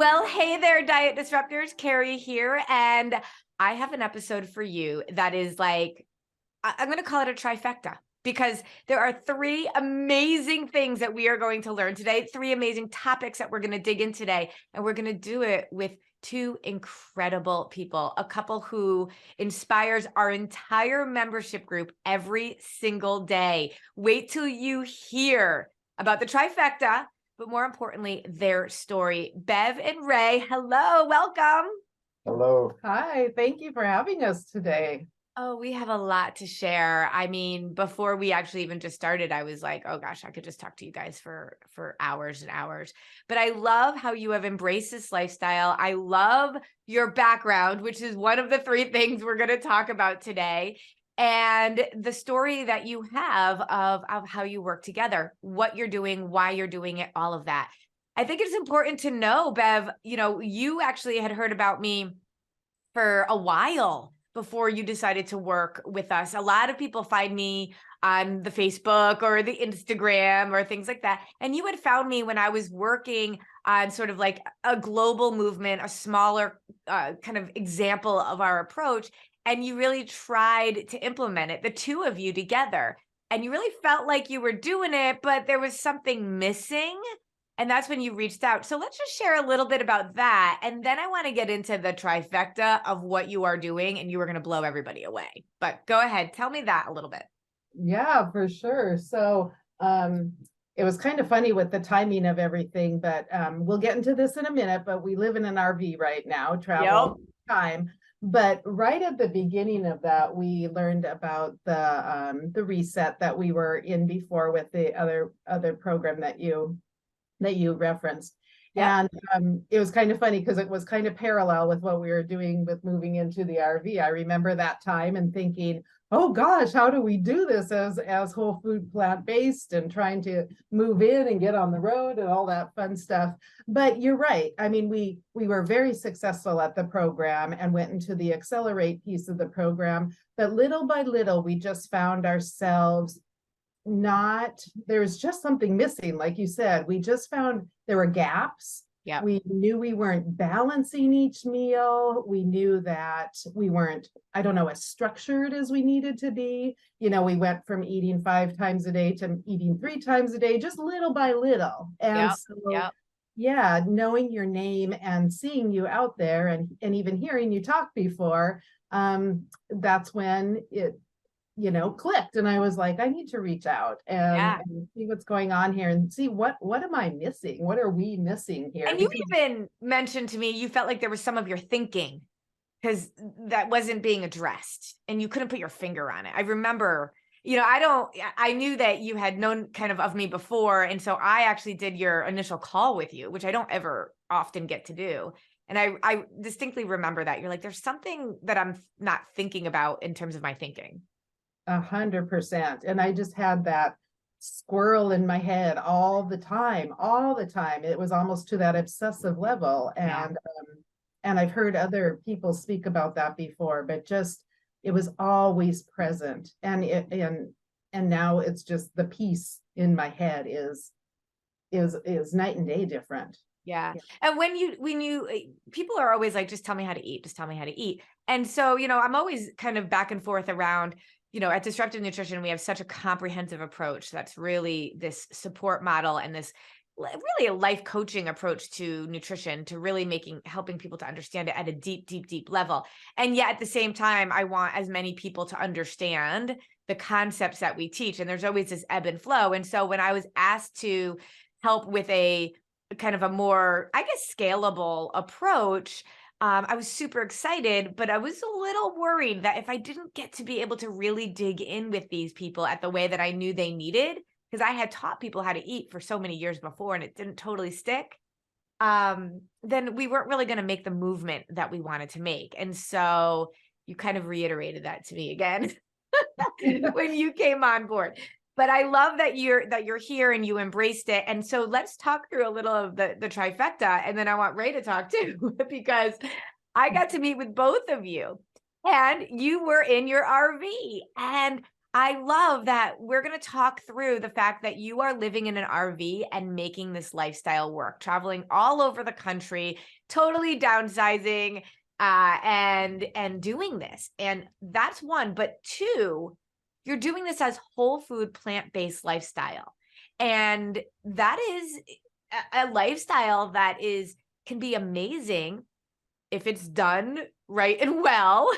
Well, hey there, Diet Disruptors. Carrie here, and I have an episode for you that is like, I'm going to call it a trifecta because there are three amazing things that we are going to learn today, three amazing topics that we're going to dig in today, and we're going to do it with two incredible people, a couple who inspires our entire membership group every single day. Wait till you hear about the trifecta, but more importantly, their story. Bev and Ray, hello, welcome. Hello. Hi, thank you for having us today. Oh, we have a lot to share. I mean, before we actually even just started, I was like, oh gosh, I could just talk to you guys for hours and hours. But I love how you have embraced this lifestyle. I love your background, which is one of the three things we're going to talk about today. And the story that you have of how you work together, what you're doing, why you're doing it, all of that. I think it's important to know, Bev, you actually had heard about me for a while before you decided to work with us. A lot of people find me on the Facebook or the Instagram or things like that. And you had found me when I was working on sort of like a global movement, a smaller kind of example of our approach. And you really tried to implement it, the two of you together. And you really felt like you were doing it, but there was something missing. And that's when you reached out. So let's just share a little bit about that. And then I want to get into the trifecta of what you are doing, and you are going to blow everybody away. But go ahead. Tell me that a little bit. Yeah, for sure. So it was kind of funny with the timing of everything, but we'll get into this in a minute. But we live in an RV right now, travel time. But right at the beginning of that, we learned about the reset that we were in before with the other program that you referenced. Yep. And it was kind of funny because it was kind of parallel with what we were doing with moving into the RV. I remember that time and thinking, oh gosh, how do we do this as whole food plant-based and trying to move in and get on the road and all that fun stuff. But you're right. I mean, we were very successful at the program and went into the accelerate piece of the program. But little by little, we just found ourselves there's just something missing. Like you said, we just found there were gaps. Yeah. We knew we weren't balancing each meal. We knew that we weren't, as structured as we needed to be. We went from eating 5 times a day to eating 3 times a day, just little by little. And yeah, knowing your name and seeing you out there and even hearing you talk before, that's when it clicked. And I was like, I need to reach out and see what's going on here and see what am I missing? What are we missing here? And you even mentioned to me, you felt like there was some of your thinking because that wasn't being addressed and you couldn't put your finger on it. I remember, I knew that you had known kind of me before. And so I actually did your initial call with you, which I don't ever often get to do. And I distinctly remember that you're like, there's something that I'm not thinking about in terms of my thinking. 100%. And I just had that squirrel in my head all the time. It was almost to that obsessive level. And I've heard other people speak about that before, but just, it was always present. And now it's just the peace in my head is night and day different. Yeah. And when you people are always like, just tell me how to eat, just tell me how to eat. And so, I'm always kind of back and forth around, at Disruptive Nutrition, we have such a comprehensive approach. That's really this support model and this really a life coaching approach to nutrition, to really helping people to understand it at a deep, deep, deep level. And yet at the same time, I want as many people to understand the concepts that we teach. And there's always this ebb and flow. And so when I was asked to help with a kind of a more, I guess, scalable approach, I was super excited, but I was a little worried that if I didn't get to be able to really dig in with these people at the way that I knew they needed, because I had taught people how to eat for so many years before and it didn't totally stick, then we weren't really going to make the movement that we wanted to make. And so you kind of reiterated that to me again when you came on board. But I love that you're here and you embraced it. And so let's talk through a little of the trifecta. And then I want Ray to talk too, because I got to meet with both of you and you were in your RV. And I love that we're going to talk through the fact that you are living in an RV and making this lifestyle work, traveling all over the country, totally downsizing, and doing this. And that's one. But two, you're doing this as whole food, plant-based lifestyle. And that is a lifestyle that can be amazing if it's done right and well.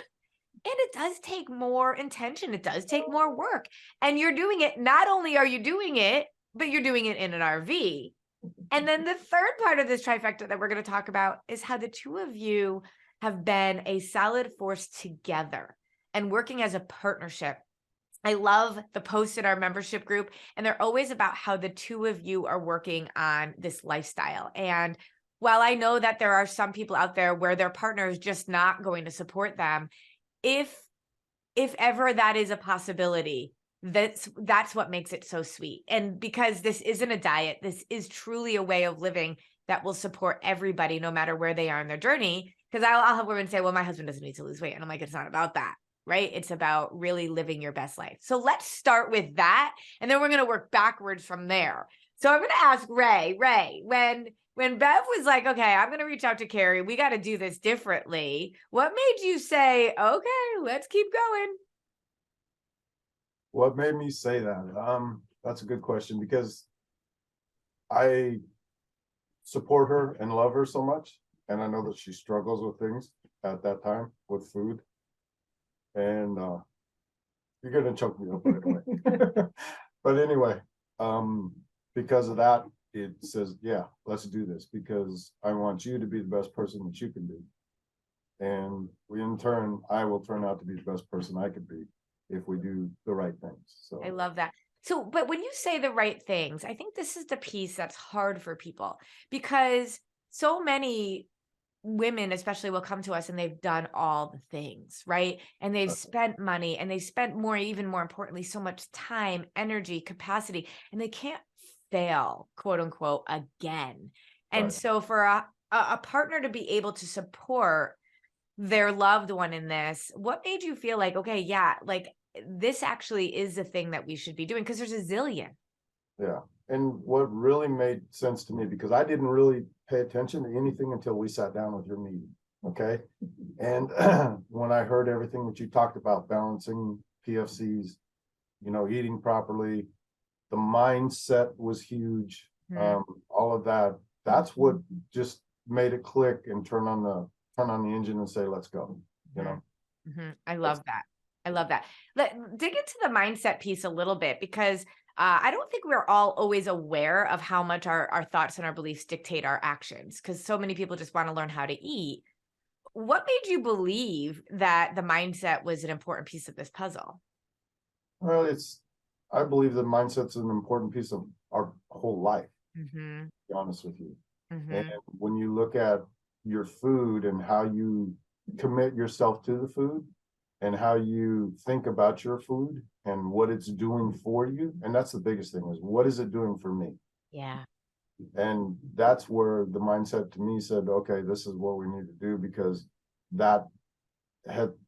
And it does take more intention. It does take more work. And you're doing it. Not only are you doing it, but you're doing it in an RV. And then the third part of this trifecta that we're going to talk about is how the two of you have been a solid force together and working as a partnership. I love the posts in our membership group, and they're always about how the two of you are working on this lifestyle. And while I know that there are some people out there where their partner is just not going to support them, if ever that is a possibility, that's what makes it so sweet. And because this isn't a diet, this is truly a way of living that will support everybody, no matter where they are in their journey. Because I'll have women say, well, my husband doesn't need to lose weight. And I'm like, it's not about that, right? It's about really living your best life. So let's start with that. And then we're going to work backwards from there. So I'm going to ask Ray, when Bev was like, okay, I'm going to reach out to Carrie, we got to do this differently. What made you say, okay, let's keep going? What made me say that? That's a good question, because I support her and love her so much. And I know that she struggles with things at that time with food. And you're going to choke me up right away. But anyway, because of that, it says, yeah, let's do this, because I want you to be the best person that you can be. And in turn, I will turn out to be the best person I could be if we do the right things. So I love that. So, but when you say the right things, I think this is the piece that's hard for people, because so many women especially will come to us and they've done all the things, right? And they've spent money, and they spent more, even more importantly, so much time, energy, capacity, and they can't fail, quote unquote, again. And so for a partner to be able to support their loved one in this, what made you feel like, okay, yeah, like this actually is the thing that we should be doing? Because there's a zillion. Yeah. And what really made sense to me, because I didn't really pay attention to anything until we sat down with your meeting. Okay. And when I heard everything that you talked about, balancing PFCs, eating properly, the mindset was huge. All of that, that's what just made it click and turn on the engine and say, let's go, I love that. I love that. Dig into the mindset piece a little bit, because I don't think we're all always aware of how much our thoughts and our beliefs dictate our actions, because so many people just want to learn how to eat. What made you believe that the mindset was an important piece of this puzzle? Well, I believe that mindset's an important piece of our whole life, to be honest with you. And when you look at your food and how you commit yourself to the food, and how you think about your food and what it's doing for you. And that's the biggest thing, is what is it doing for me? Yeah. And that's where the mindset to me said, okay, this is what we need to do, because that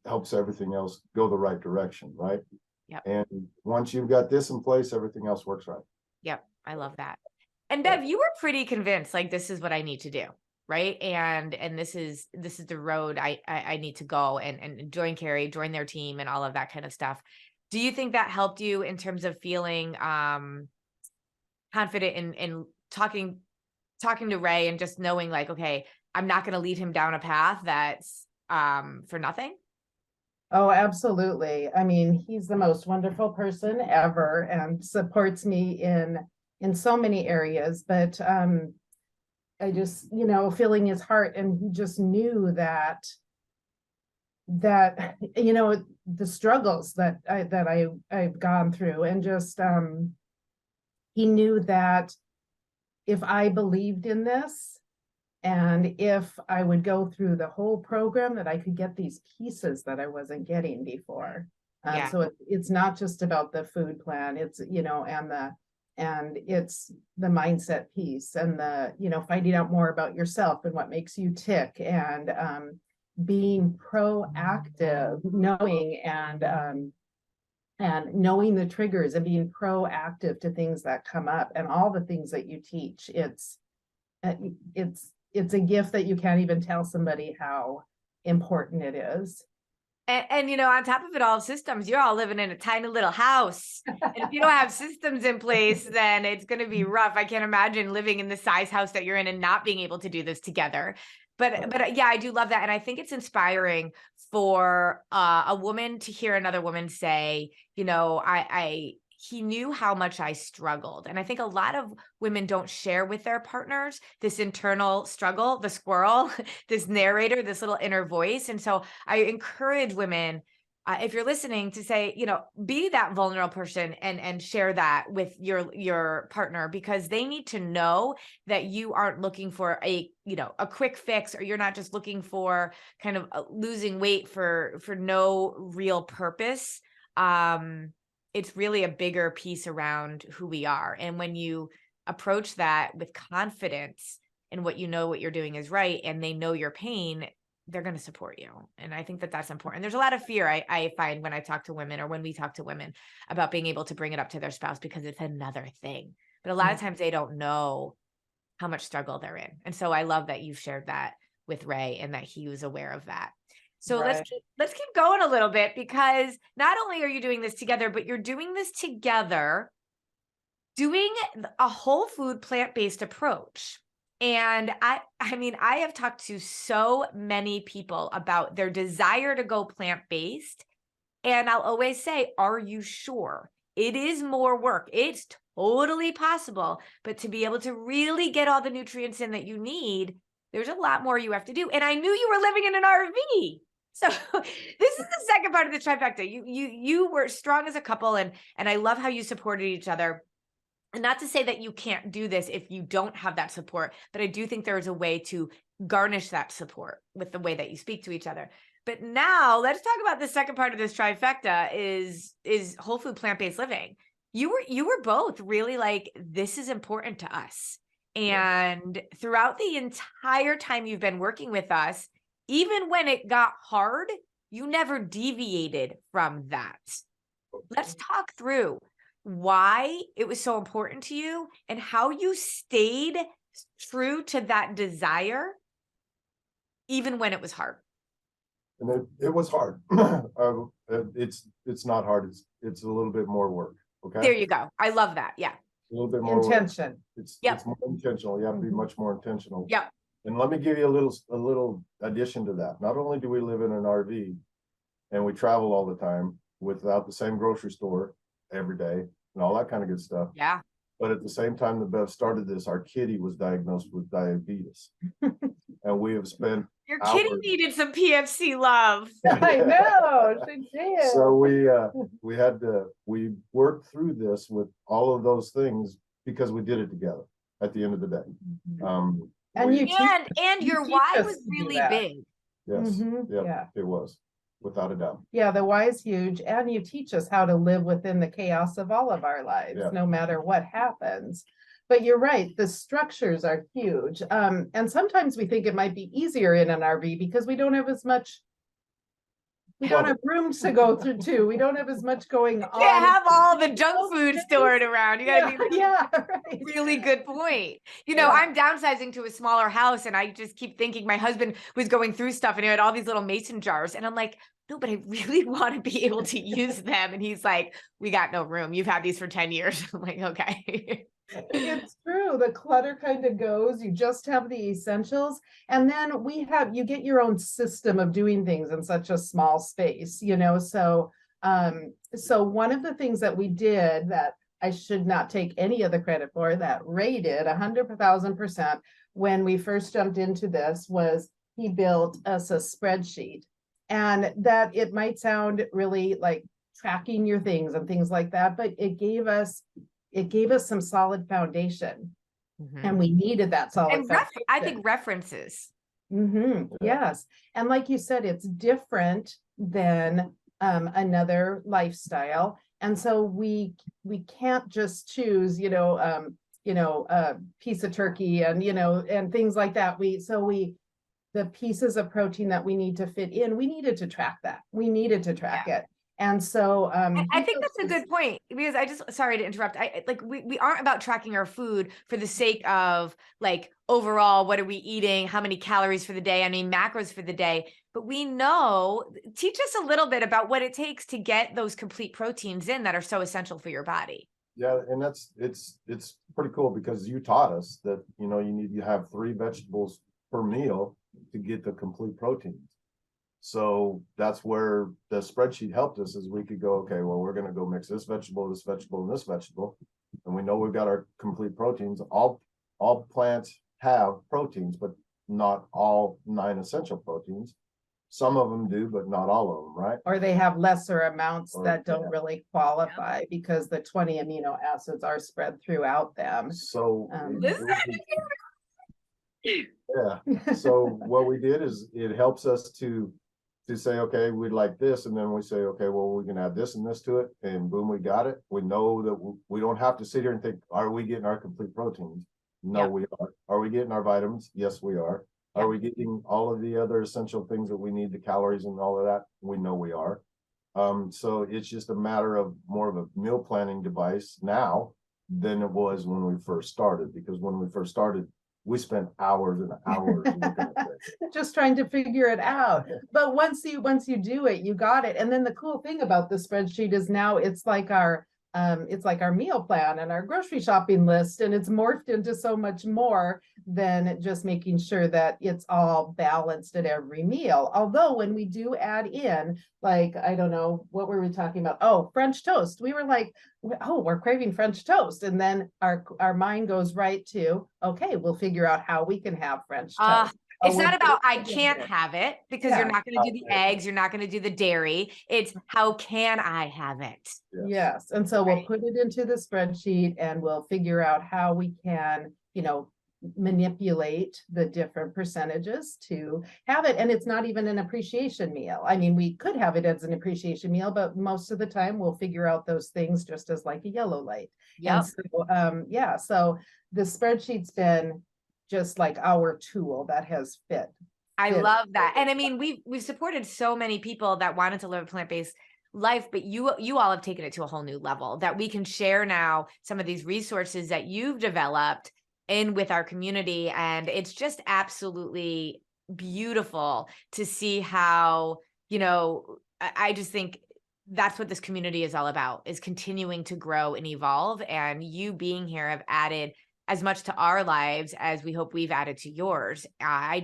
helps everything else go the right direction. Right. Yep. And once you've got this in place, everything else works right. Yep. I love that. And Bev, you were pretty convinced, like, this is what I need to do. Right. And this is the road I need to go and join Carrie, join their team, and all of that kind of stuff. Do you think that helped you in terms of feeling confident in talking to Ray, and just knowing like, okay, I'm not going to lead him down a path that's for nothing? Oh, absolutely. I mean, he's the most wonderful person ever and supports me in so many areas, but I just, feeling his heart, and he just knew that the struggles that I've gone through, and just he knew that if I believed in this, and if I would go through the whole program, that I could get these pieces that I wasn't getting before. So it's not just about the food plan, it's and it's the mindset piece, and the finding out more about yourself and what makes you tick, and being proactive, knowing, and and knowing the triggers and being proactive to things that come up and all the things that you teach. It's a gift that you can't even tell somebody how important it is. And, on top of it all, systems, you're all living in a tiny little house. And if you don't have systems in place, then it's going to be rough. I can't imagine living in the size house that you're in and not being able to do this together. But yeah, I do love that. And I think it's inspiring for a woman to hear another woman say, he knew how much I struggled. And I think a lot of women don't share with their partners this internal struggle, the squirrel, this narrator, this little inner voice. And so I encourage women, if you're listening, to say, be that vulnerable person and share that with your partner, because they need to know that you aren't looking for a quick fix, or you're not just looking for kind of losing weight for no real purpose. It's really a bigger piece around who we are. And when you approach that with confidence in what you're doing is right, and they know your pain, they're going to support you. And I think that that's important. There's a lot of fear I find when I talk to women, or when we talk to women, about being able to bring it up to their spouse, because it's another thing. But a lot of times they don't know how much struggle they're in. And so I love that you've shared that with Ray, and that he was aware of that. So Right. let's keep going a little bit, because not only are you doing this together, but you're doing this together, doing a whole food plant-based approach. And I have talked to so many people about their desire to go plant-based. And I'll always say, are you sure? It is more work. It's totally possible. But to be able to really get all the nutrients in that you need, there's a lot more you have to do. And I knew you were living in an RV. So this is the second part of the trifecta. You were strong as a couple, and I love how you supported each other. And not to say that you can't do this if you don't have that support, but I do think there is a way to garnish that support with the way that you speak to each other. But now let's talk about the second part of this trifecta is whole food plant-based living. You were both really like, this is important to us. And throughout the entire time you've been working with us, even when it got hard, you never deviated from that. Let's talk through why it was so important to you, and how you stayed true to that desire, even when it was hard. And it was hard. It's not hard. It's a little bit more work. Okay. There you go. I love that. Yeah. A little bit more Intention. Work. It's more intentional. You have to be much more intentional. Yep. And let me give you a little addition to that. Not only do we live in an RV and we travel all the time without the same grocery store every day and all that kind of good stuff. Yeah. But at the same time that Bev started this, our kitty was diagnosed with diabetes. And we have spent Your kitty needed some PFC love. I know, she did. So we worked through this with all of those things because we did it together at the end of the day. And your why was really big. Yes. Yeah, it was, without a doubt. Yeah, the why is huge. And you teach us how to live within the chaos of all of our lives, no matter what happens. But you're right, the structures are huge. And sometimes we think it might be easier in an RV because we don't have as much, don't have rooms to go through too. We don't have as much going on. You can't have all the junk food stored around. You gotta be right. Really good point. I'm downsizing to a smaller house, and I just keep thinking my husband was going through stuff and he had all these little mason jars. And I'm like, no, but I really want to be able to use them. And he's like, we got no room. You've had these for 10 years. I'm like, okay. It's true. The clutter kind of goes, you just have the essentials. And then you get your own system of doing things in such a small space, so one of the things that we did that I should not take any of the credit for, that Ray did 100,000% when we first jumped into this, was he built us a spreadsheet. And that it might sound really like tracking your things and things like that, but it gave us some solid foundation. And we needed that solid foundation. I think references. Yes. And like you said, it's different than another lifestyle. And so we can't just choose, a piece of turkey and things like that. The pieces of protein that we need to fit in, we needed to track that. We needed to track it. And so I think that's a good point, because sorry to interrupt. We aren't about tracking our food for the sake of like overall, what are we eating? How many calories for the day? I mean, macros for the day, but we know, teach us a little bit about what it takes to get those complete proteins in that are so essential for your body. Yeah, and it's pretty cool because you taught us that, you know, you need to have 3 vegetables per meal to get the complete proteins. So that's where the spreadsheet helped us, is we could go, okay, well, we're going to go mix this vegetable, and this vegetable, and we know we've got our complete proteins. All plants have proteins, but not all 9 essential proteins. Some of them do, but not all of them, right? Or they have lesser amounts Or, that don't really qualify because the 20 amino acids are spread throughout them. So Yeah. yeah. So what we did is it helps us to say, okay, we'd like this, and then we say, okay, well, we can add this and this to it, and boom, we got it. We know that we don't have to sit here and think, are we getting our complete proteins? No, Yep. we are. Are we getting our vitamins? Yes, we are. Yep. Are we getting all of the other essential things that we need, the calories and all of that? We know we are. So it's just a matter of more of a meal planning device now than it was when we first started, because when we first started, we spent hours and hours looking at this. Just trying to figure it out. But once you do it, you got it. And then the cool thing about the spreadsheet is now it's like our meal plan and our grocery shopping list, and it's morphed into so much more than just making sure that it's all balanced at every meal. Although when we do add in, like, I don't know, what were we talking about? Oh, French toast. We were like, oh, we're craving French toast. And then our mind goes right to, okay, we'll figure out how we can have French toast. It's not about I can't have it, because Yeah. you're not going to do the eggs, you're not going to do the dairy. It's how can I have it? Yes. And so we'll put it into the spreadsheet and we'll figure out how we can, you know, manipulate the different percentages to have it. And it's not even an appreciation meal. I mean, we could have it as an appreciation meal, but most of the time we'll figure out those things just as like a yellow light. Yep. And so, so the spreadsheet's been just like our tool that has fit. I love that. And I mean, we've supported so many people that wanted to live a plant-based life, but you all have taken it to a whole new level, that we can share now some of these resources that you've developed in with our community. And it's just absolutely beautiful to see how, you know, I just think that's what this community is all about, is continuing to grow and evolve. And you being here have added as much to our lives as we hope we've added to yours. I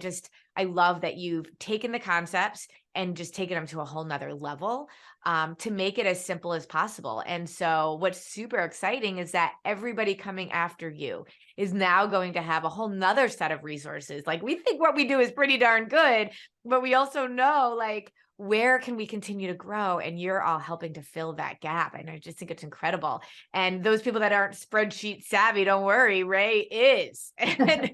love that you've taken the concepts and just taken them to a whole nother level, to make it as simple as possible. And so what's super exciting is that everybody coming after you is now going to have a whole nother set of resources. Like, we think what we do is pretty darn good, but we also know, like, where can we continue to grow? And you're all helping to fill that gap. And I just think it's incredible. And those people that aren't spreadsheet savvy, don't worry, Ray is. And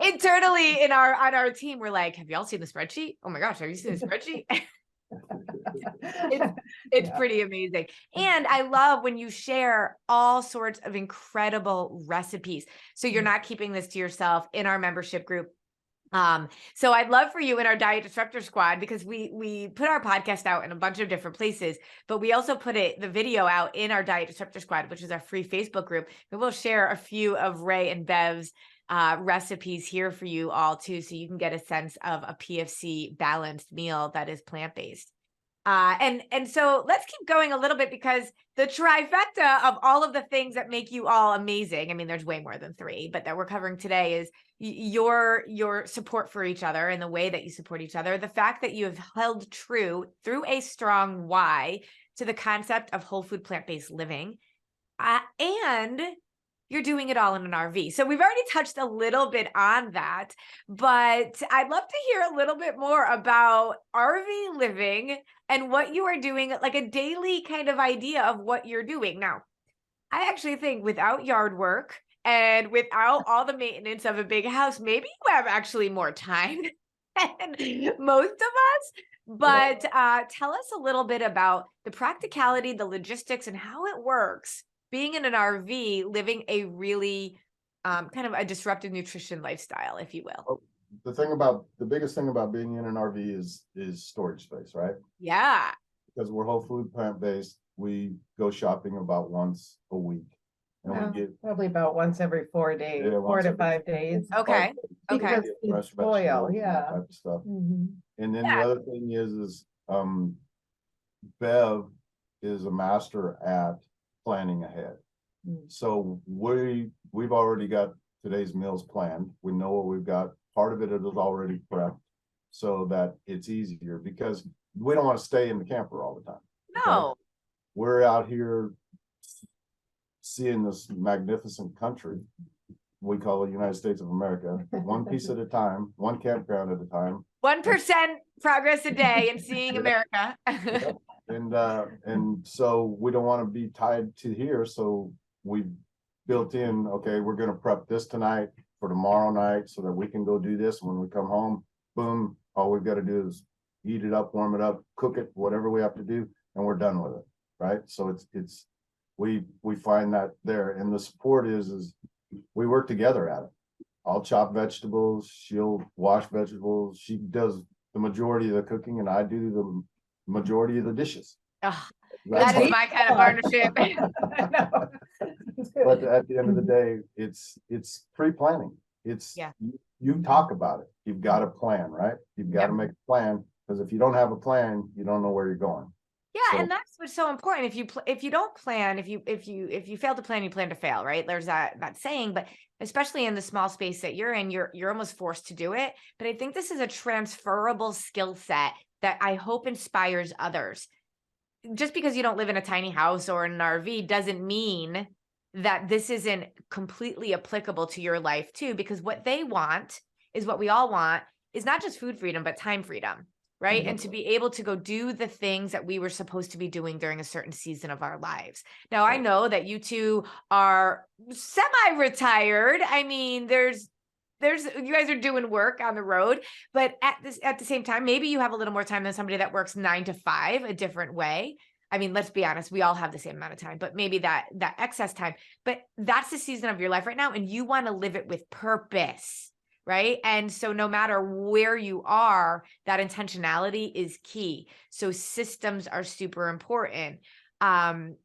internally on our team, we're like, have y'all seen the spreadsheet? Oh my gosh, have you seen the spreadsheet? It's pretty amazing. And I love when you share all sorts of incredible recipes. So you're not keeping this to yourself in our membership group. So I'd love for you in our Diet Disruptor Squad, because we put our podcast out in a bunch of different places, but we also put the video out in our Diet Disruptor Squad, which is our free Facebook group. And we'll share a few of Ray and Bev's recipes here for you all too, so you can get a sense of a PFC balanced meal that is plant-based. And so let's keep going a little bit, because the trifecta of all of the things that make you all amazing, I mean, there's way more than 3, but that we're covering today, is your support for each other and the way that you support each other. The fact that you have held true through a strong why to the concept of whole food plant-based living, and you're doing it all in an RV. So we've already touched a little bit on that, but I'd love to hear a little bit more about RV living and what you are doing, like a daily kind of idea of what you're doing. Now, I actually think without yard work and without all the maintenance of a big house, maybe you have actually more time than most of us. But tell us a little bit about the practicality, the logistics, and how it works being in an RV, living a really kind of a disruptive nutrition lifestyle, if you will. The biggest thing about being in an RV is storage space, right? Yeah. because we're whole food plant-based, we go shopping about once a week. And Well, we get probably about once every 4 days, Yeah, 4 once to every 5 days. Okay. Okay. Because get it's fresh spoil, vegetables and that yeah. type of stuff. Mhm. And then the Yeah. other thing is Bev is a master at planning ahead. Mm. So we've already got today's meals planned. We know what we've got. Part of it is already prepped so that it's easier, because we don't want to stay in the camper all the time. No. We're out here seeing this magnificent country we call the United States of America, one piece at a time, one campground at a time. 1% progress a day in seeing America. And so we don't want to be tied to here. So we built in, okay, we're going to prep this tonight for tomorrow night so that we can go do this. When we come home, boom, all we've got to do is heat it up, warm it up, cook it, whatever we have to do, and we're done with it. Right. So we find that there, and the support is we work together at it. I'll chop vegetables, she'll wash vegetables, she does the majority of the cooking, and I do the majority of the dishes. Oh, That's that is how- my kind of partnership. But at the end of the day, it's pre-planning. It's you talk about it. You've got a plan, right? You've got to make a plan, because if you don't have a plan, you don't know where you're going. Yeah, and that's what's so important. If you don't plan, if you fail to plan, you plan to fail, right? There's that saying, but especially in the small space that you're in, you're almost forced to do it. But I think this is a transferable skill set that I hope inspires others. Just because you don't live in a tiny house or in an RV doesn't mean that this isn't completely applicable to your life too, because what they want is what we all want, is not just food freedom, but time freedom. Right. Mm-hmm. And to be able to go do the things that we were supposed to be doing during a certain season of our lives. Now, I know that you two are semi-retired. I mean, there's you guys are doing work on the road, but at the same time, maybe you have a little more time than somebody that works 9 to 5 a different way. I mean, let's be honest, we all have the same amount of time, but maybe that excess time, but that's the season of your life right now. And you want to live it with purpose. Right. And so no matter where you are, that intentionality is key. So systems are super important. And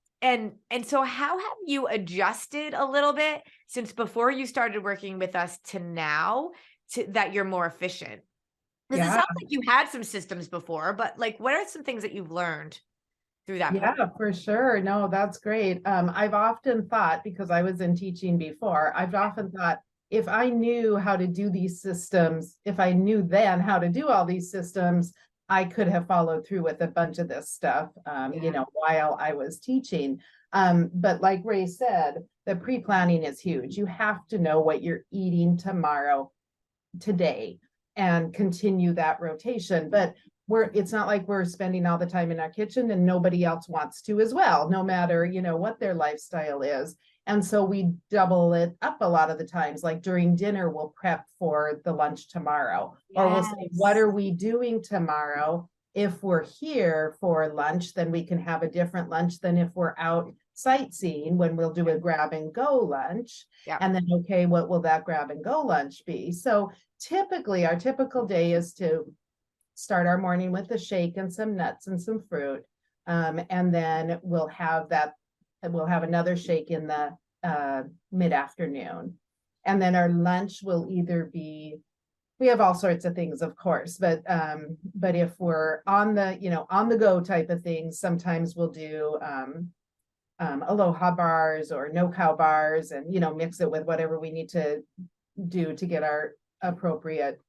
so how have you adjusted a little bit since before you started working with us to now that you're more efficient? Because it sounds like you had some systems before, but like, what are some things that you've learned through that? Yeah, for sure. No, that's great. I've often thought, because I was in teaching before, I've often thought, if I knew how to do these systems, if I knew then how to do all these systems, I could have followed through with a bunch of this stuff, while I was teaching. But like Ray said, the pre-planning is huge. You have to know what you're eating today, and continue that rotation. But it's not like we're spending all the time in our kitchen, and nobody else wants to as well, no matter, what their lifestyle is. And so we double it up a lot of the times. Like during dinner, we'll prep for the lunch tomorrow, or we'll say, what are we doing tomorrow? If we're here for lunch, then we can have a different lunch than if we're out sightseeing, when we'll do a grab and go lunch. And then, okay, what will that grab and go lunch be? So typically our typical day is to start our morning with a shake and some nuts and some fruit. And then we'll have another shake in the mid-afternoon. And then our lunch will either be, we have all sorts of things, of course, but if we're on the go type of things, sometimes we'll do aloha bars or no cow bars, and mix it with whatever we need to do to get our appropriate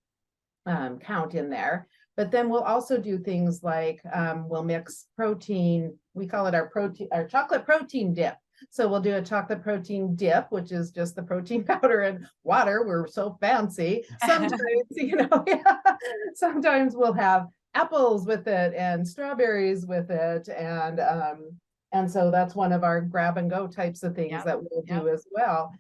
count in there. But then we'll also do things like we'll mix protein. We call it our chocolate protein dip. So we'll do a chocolate protein dip, which is just the protein powder and water. We're so fancy. Sometimes, sometimes we'll have apples with it and strawberries with it. And so that's one of our grab and go types of things that we'll do as well.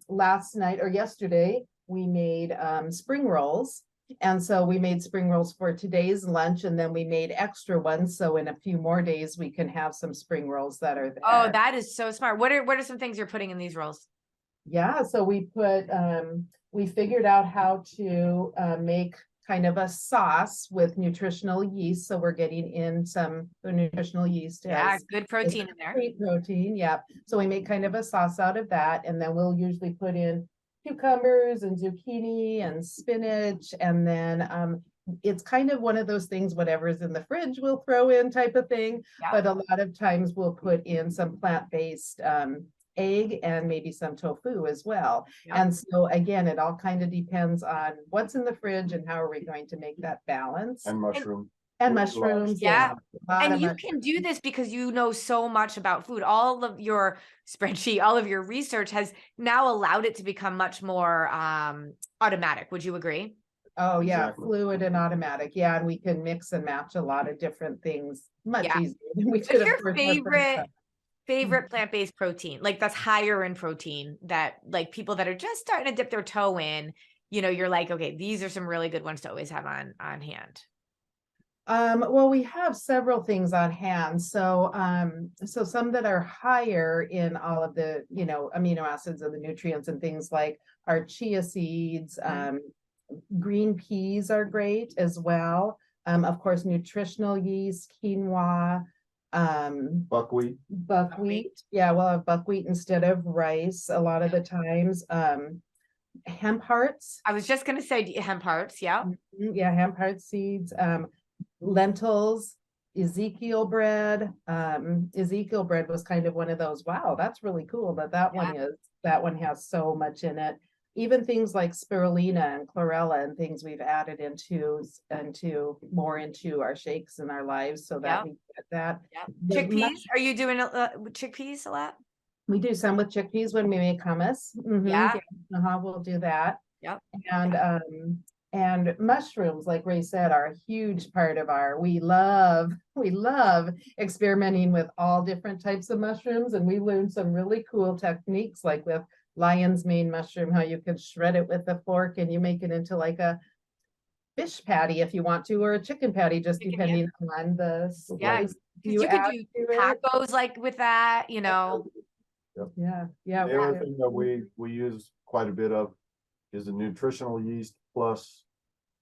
Last night or yesterday, we made spring rolls. And so we made spring rolls for today's lunch, and then we made extra ones. So in a few more days, we can have some spring rolls that are there. Oh, that is so smart. What are some things you're putting in these rolls? Yeah, so we figured out how to make kind of a sauce with nutritional yeast. So we're getting in some the nutritional yeast. Yeah, good protein in there. Great protein, yeah. So we make kind of a sauce out of that, and then we'll usually put in cucumbers and zucchini and spinach, and then it's kind of one of those things, whatever's in the fridge we'll throw in type of thing. Yeah. But a lot of times we'll put in some plant-based egg and maybe some tofu as well. Yep. And so again, it all kind of depends on what's in the fridge and how are we going to make that balance. And mushroom. And mushrooms. Yeah. A lot And of you mushrooms. can do this because you know so much about food. All of your spreadsheet, all of your research has now allowed it to become much more automatic. Would you agree? Oh yeah, Exactly. fluid and automatic. Yeah, and we can mix and match a lot of different things much Yeah. easier than we What's did. your favorite plant-based protein, like that's higher in protein, that like people that are just starting to dip their toe in, you know, you're like, okay, these are some really good ones to always have on hand? Well, we have several things on hand. So so some that are higher in all of the, you know, amino acids and the nutrients and things like our chia seeds, green peas are great as well. Of course, nutritional yeast, quinoa, Buckwheat. buckwheat. Yeah, we'll have buckwheat instead of rice a lot of the times. Hemp hearts. I was just going to say hemp hearts. Yeah. Yeah, hemp heart seeds, lentils, Ezekiel bread. Ezekiel bread was kind of one of those, wow, that's really cool that one has so much in it. Even things like spirulina and chlorella and things we've added into more into our shakes in our lives so that we get that. Chickpeas. Are you doing chickpeas a lot? We do some with chickpeas when we make hummus. Yeah. We'll do that. Yep. And mushrooms, like Ray said, are a huge part of we love experimenting with all different types of mushrooms. And we learned some really cool techniques, like with lion's mane mushroom, how you can shred it with a fork and you make it into like a fish patty if you want to, or a chicken patty, just depending on the slice you can do tacos like with that, you know. Yep. Yeah. The other thing that we use quite a bit of is the nutritional yeast plus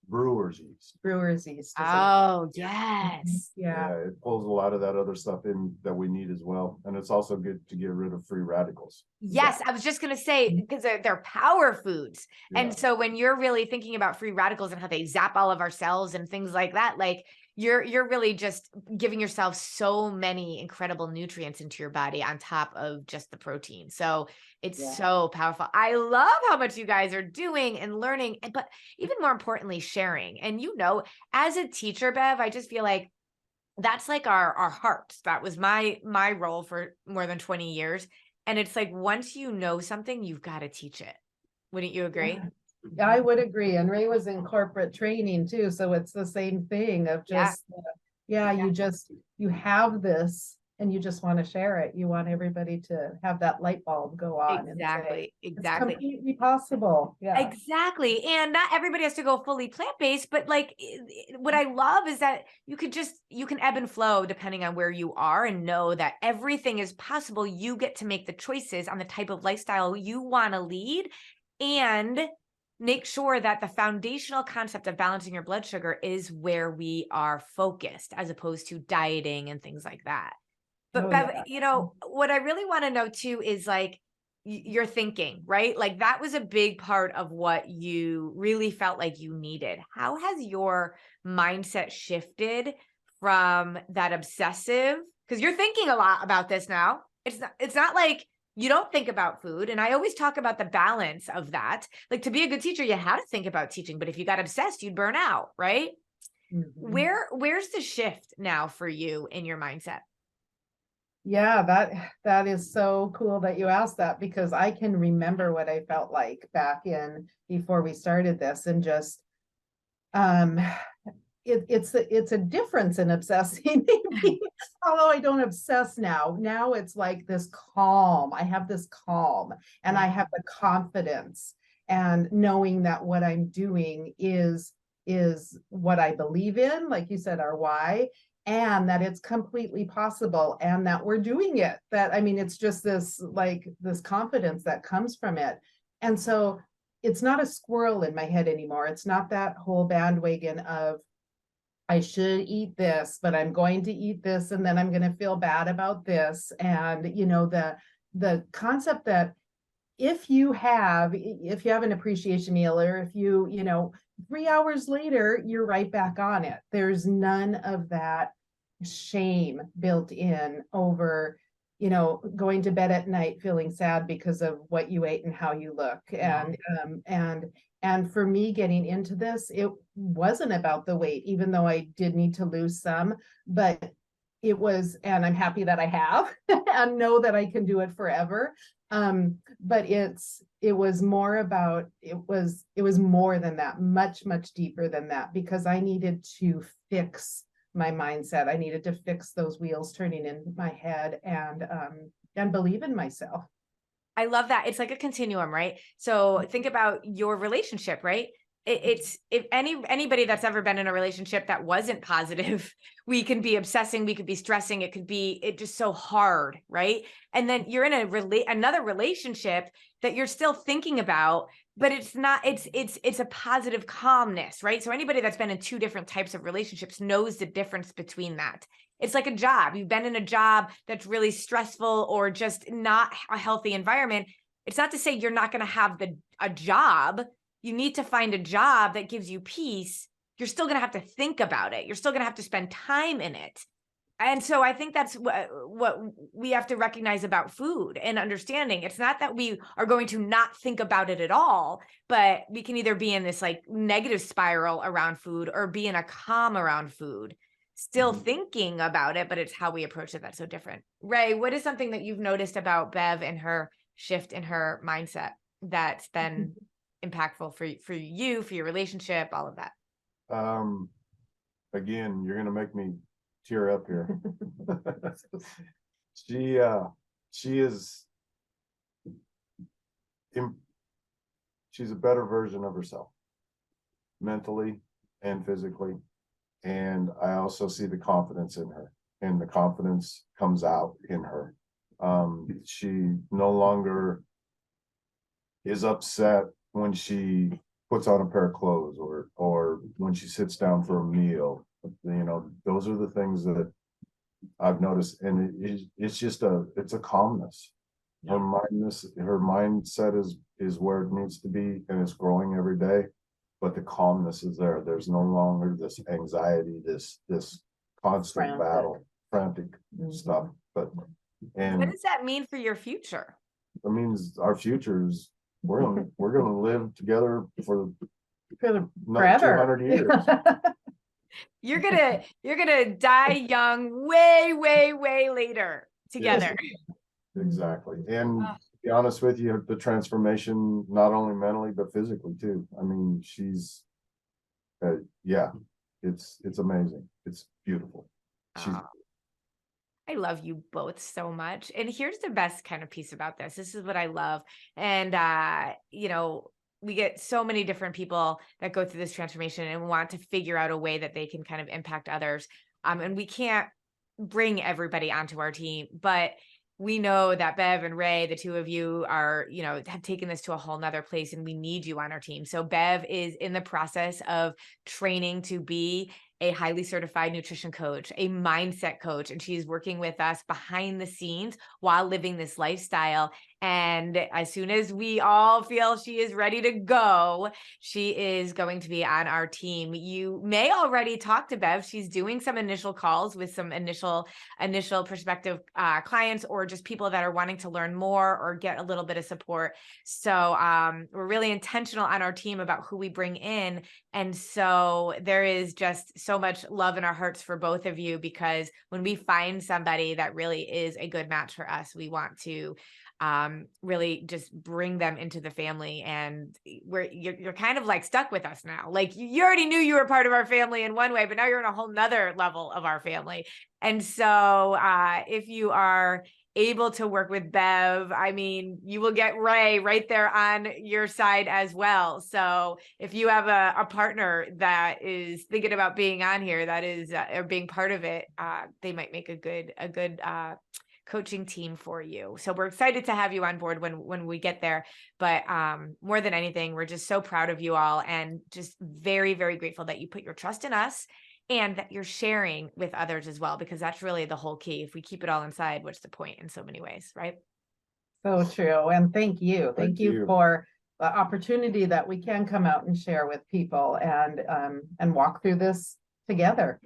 brewer's yeast. Brewer's yeast. Oh, yes. Yeah. It pulls a lot of that other stuff in that we need as well. And it's also good to get rid of free radicals. Yes, I was just going to say, because they're power foods. Yeah. And so when you're really thinking about free radicals and how they zap all of our cells and things like that, like you're really just giving yourself so many incredible nutrients into your body on top of just the protein. So it's so powerful. I love how much you guys are doing and learning, but even more importantly, sharing. And you know, as a teacher, Bev, I just feel like that's like our heart. That was my role for more than 20 years. And it's like, once you know something, you've got to teach it. Wouldn't you agree? Yeah, I would agree. And Ray was in corporate training too. So it's the same thing of just, you have this and you just want to share it. You want everybody to have that light bulb go on. Exactly. It's completely possible. Yeah. Exactly. And not everybody has to go fully plant-based, but like what I love is that you can ebb and flow depending on where you are, and know that everything is possible. You get to make the choices on the type of lifestyle you want to lead, and make sure that the foundational concept of balancing your blood sugar is where we are focused, as opposed to dieting and things like that. But Bev, you know, what I really want to know too is like your thinking, right? Like that was a big part of what you really felt like you needed. How has your mindset shifted from that obsessive? Because you're thinking a lot about this now. It's not like you don't think about food. And I always talk about the balance of that. Like to be a good teacher, you had to think about teaching, but if you got obsessed, you'd burn out, right? Mm-hmm. Where's the shift now for you in your mindset? Yeah, that is so cool that you asked that, because I can remember what I felt like back in before we started this, and just it's a difference in obsessing. Maybe. Although I don't obsess now. Now it's like this calm. I have this calm, and I have the confidence, and knowing that what I'm doing is what I believe in, like you said, our why, and that it's completely possible, and that we're doing it. That, I mean, it's just this confidence that comes from it. And so it's not a squirrel in my head anymore. It's not that whole bandwagon of I should eat this, but I'm going to eat this, and then I'm going to feel bad about this. And, the concept that if you have an appreciation meal, or if 3 hours later, you're right back on it. There's none of that shame built in over, going to bed at night feeling sad because of what you ate and how you look. And for me getting into this, it wasn't about the weight, even though I did need to lose some, but it was, and I'm happy that I have and know that I can do it forever. But it was more about, it was more than that, much, much deeper than that, because I needed to fix my mindset. I needed to fix those wheels turning in my head and believe in myself. I love that. It's like a continuum, right? So think about your relationship, right? It's if anybody that's ever been in a relationship that wasn't positive, we can be obsessing, we could be stressing, it just so hard, right? And then you're in another relationship that you're still thinking about, but it's not, it's a positive calmness, right? So anybody that's been in two different types of relationships knows the difference between that. It's like a job. You've been in a job that's really stressful or just not a healthy environment. It's not to say you're not going to have a job. You need to find a job that gives you peace. You're still going to have to think about it. You're still going to have to spend time in it. And so I think that's what we have to recognize about food and understanding. It's not that we are going to not think about it at all, but we can either be in this like negative spiral around food or be in a calm around food, still thinking about it, but it's how we approach it that's so different. Ray, what is something that you've noticed about Bev and her shift in her mindset that's been impactful for you, for your relationship, all of that? Again, you're gonna make me tear up here. She's a better version of herself, mentally and physically. And I also see the confidence in her, and the confidence comes out in her. She no longer is upset when she puts on a pair of clothes or when she sits down for a meal. Those are the things that I've noticed, and it's a calmness. Her mindset is where it needs to be, and it's growing every day. But the calmness is there. There's no longer this anxiety, this constant battle, frantic stuff. But what does that mean for your future? It means our future is we're gonna live together for forever, 200 years. You're gonna die young, way, way, way later together. Yes, exactly. And to be honest with you, the transformation, not only mentally but physically too. I mean, she's it's amazing. It's beautiful. I love you both so much. And here's the best kind of piece about this. This is what I love. And we get so many different people that go through this transformation and want to figure out a way that they can kind of impact others. And we can't bring everybody onto our team, but we know that Bev and Ray, the two of you are, have taken this to a whole nother place, and we need you on our team. So Bev is in the process of training to be a highly certified nutrition coach, a mindset coach, and she's working with us behind the scenes while living this lifestyle. And as soon as we all feel she is ready to go, she is going to be on our team. You may already talk to Bev. She's doing some initial calls with some initial prospective clients, or just people that are wanting to learn more or get a little bit of support. So we're really intentional on our team about who we bring in. And so there is just so much love in our hearts for both of you, because when we find somebody that really is a good match for us, we want to really just bring them into the family. And you're kind of like stuck with us now. Like you already knew you were part of our family in one way, but now you're in a whole nother level of our family. And so if you are able to work with Bev, I mean, you will get Ray right there on your side as well. So if you have a partner that is thinking about being on here, that is, or being part of it, they might make a good coaching team for you. So we're excited to have you on board when we get there. But more than anything, we're just so proud of you all and just very, very grateful that you put your trust in us and that you're sharing with others as well, because that's really the whole key. If we keep it all inside, what's the point in so many ways, right? So true. And thank you. Thank you you. for the opportunity that we can come out and share with people and walk through this together.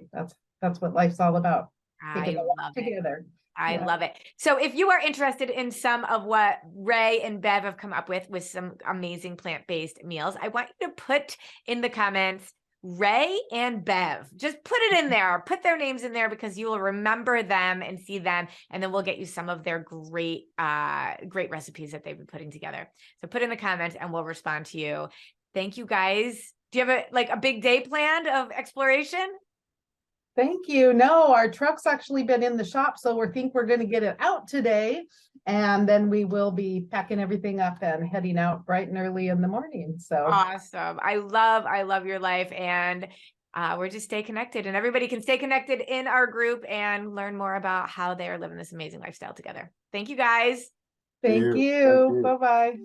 That's what life's all about. I love it. Together. I love it. So if you are interested in some of what Ray and Bev have come up with some amazing plant-based meals, I want you to put in the comments Ray and Bev. Just put it in there. Put their names in there because you will remember them and see them. And then we'll get you some of their great recipes that they've been putting together. So put in the comments and we'll respond to you. Thank you guys. Do you have a big day planned of exploration? Thank you. No, our truck's actually been in the shop, so we think we're going to get it out today. And then we will be packing everything up and heading out bright and early in the morning. So awesome. I love your life. And we're just stay connected, and everybody can stay connected in our group and learn more about how they are living this amazing lifestyle together. Thank you guys. Thank you. Bye-bye.